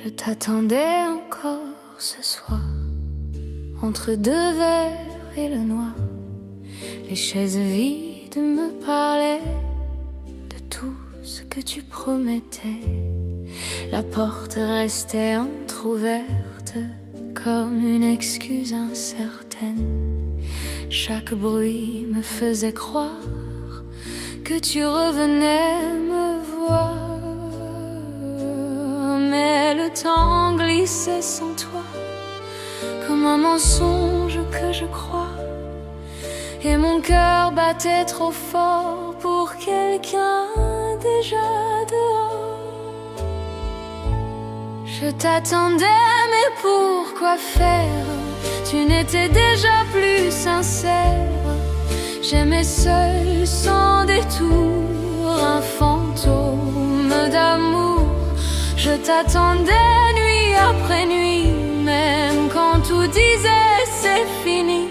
Je t'attendais encore ce soir, entre deux verres et le noir. Les chaises vides me parlaient de tout ce que tu promettais. La porte restait entr'ouverte comme une excuse incertaine. Chaque bruit me faisait croire que tu revenais me voir. Mais le temps glissait sans toi, comme un mensonge que je crois. Et mon cœur battait trop fort pour quelqu'un déjà dehors. Je t'attendais, mais pourquoi faire? Tu n'étais déjà plus sincère. J'aimais seul, sans détour, un fantôme d'amour. Je t'attendais nuit après nuit, même quand tout disait c'est fini.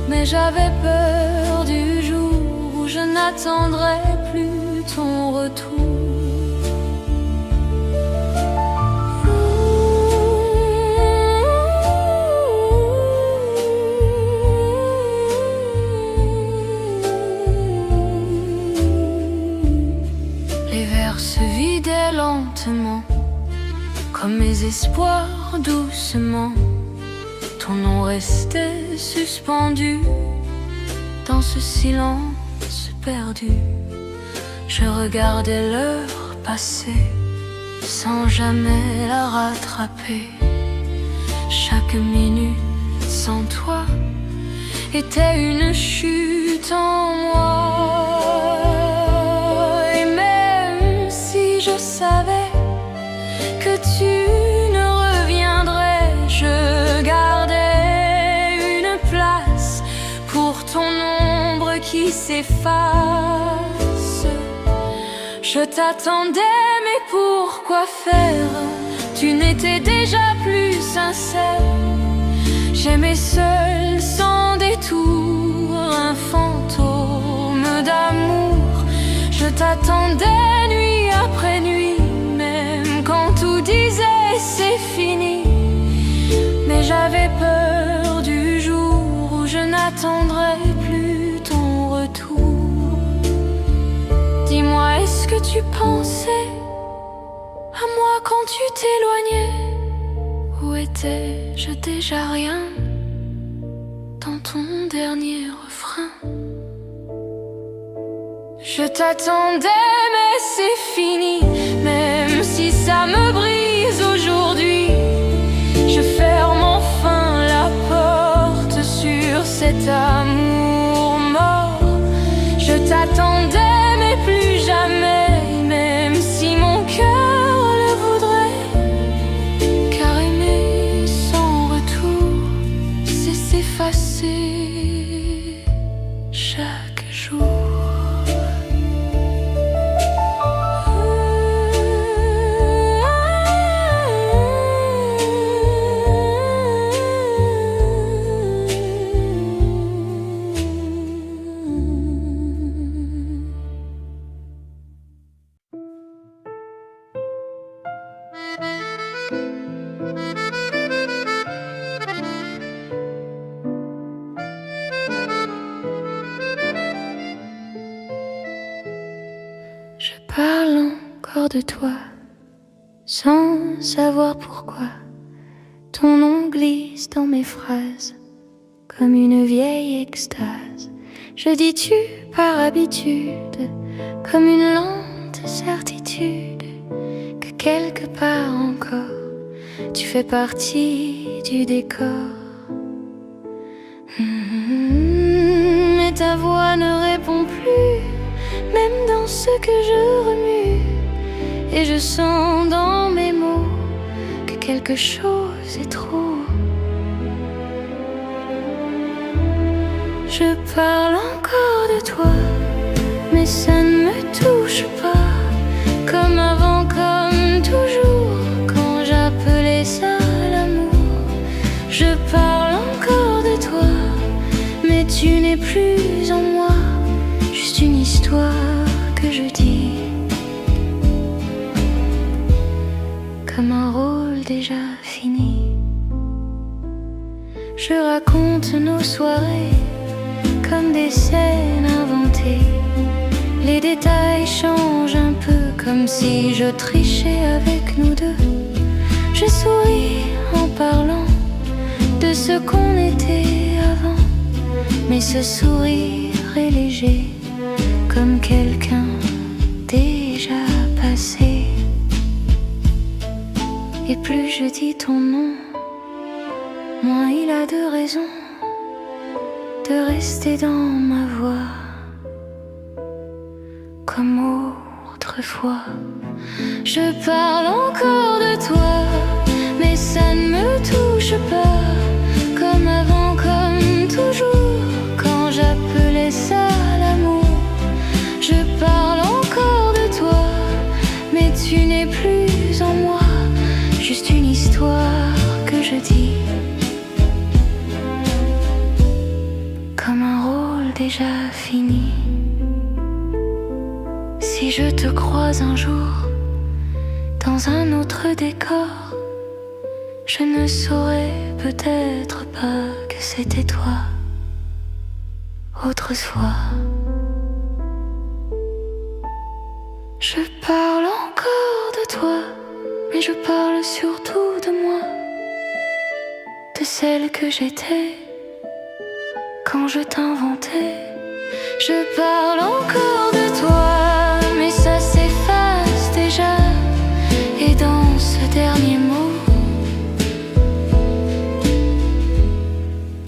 Mais j'avais peur du jour où je n'attendrai plus ton retour. Les verres se vidaient lentement, comme mes espoirs doucement. Ton nom restait suspendu dans ce silence perdu. Je regardais l'heure passer sans jamais la rattraper. Chaque minute sans toi était une chute en moi. Et même si je savais que tu ne reviendrais, je gardais une place pour ton ombre qui s'efface. Je t'attendais, mais pourquoi faire? Tu n'étais déjà plus sincère. J'aimais seul, sans détour, un fantôme d'amour. Je t'attendais nuit après nuit, même quand tout disait c'est fini. Mais j'avais peur du jour où je n'attendrai plus ton retour. Dis-moi, est-ce que tu pensais à moi quand tu t'éloignais? Où étais-je déjà? Rien dans ton dernier refrain. Je t'attendais, mais c'est fini. Même si ça me brise aujourd'hui, je ferme enfin la porte sur cet amour mort. Je t'attendais, mais plus jamais, même si mon cœur le voudrait. Car aimer sans retour, c'est s'effacer chaque jour. Je parle encore de toi, sans savoir pourquoi. Ton nom glisse dans mes phrases, comme une vieille extase. Je dis tu par habitude, comme une lente certitude, que quelque part encore, tu fais partie du décor. Mais ta voix ne répond plus, même dans ce que je remue. Et je sens dans mes mots que quelque chose est trop. Je parle encore de toi, mais ça ne me touche pas. Comme avant, comme toujours, quand j'appelais ça l'amour. Je parle encore de toi, mais tu n'es plus en moi. Juste une histoire que je dis comme un rôle déjà fini. Je raconte nos soirées comme des scènes inventées. Les détails changent un peu, comme si je trichais avec nous deux. Je souris en parlant de ce qu'on était avant, mais ce sourire est léger, comme quelqu'un déjà passé. Et plus je dis ton nom, moins il a de raisons de rester dans ma voix. Comme autrefois, je parle encore de toi, mais ça ne me touche pas. Comme avant, comme toujours, quand j'appelais ça l'amour. Je parle encore de toi, mais tu n'es plus en moi. Juste une histoire que je dis, comme un rôle déjà fini. Si je te croise un jour dans un autre décor, je ne saurais peut-être pas que c'était toi autrefois. Je parle encore de toi, mais je parle surtout de moi, de celle que j'étais quand je t'inventais. Je parle encore de toi, mais ça s'efface déjà. Et dans ce dernier mot,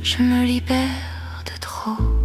je me libère de trop.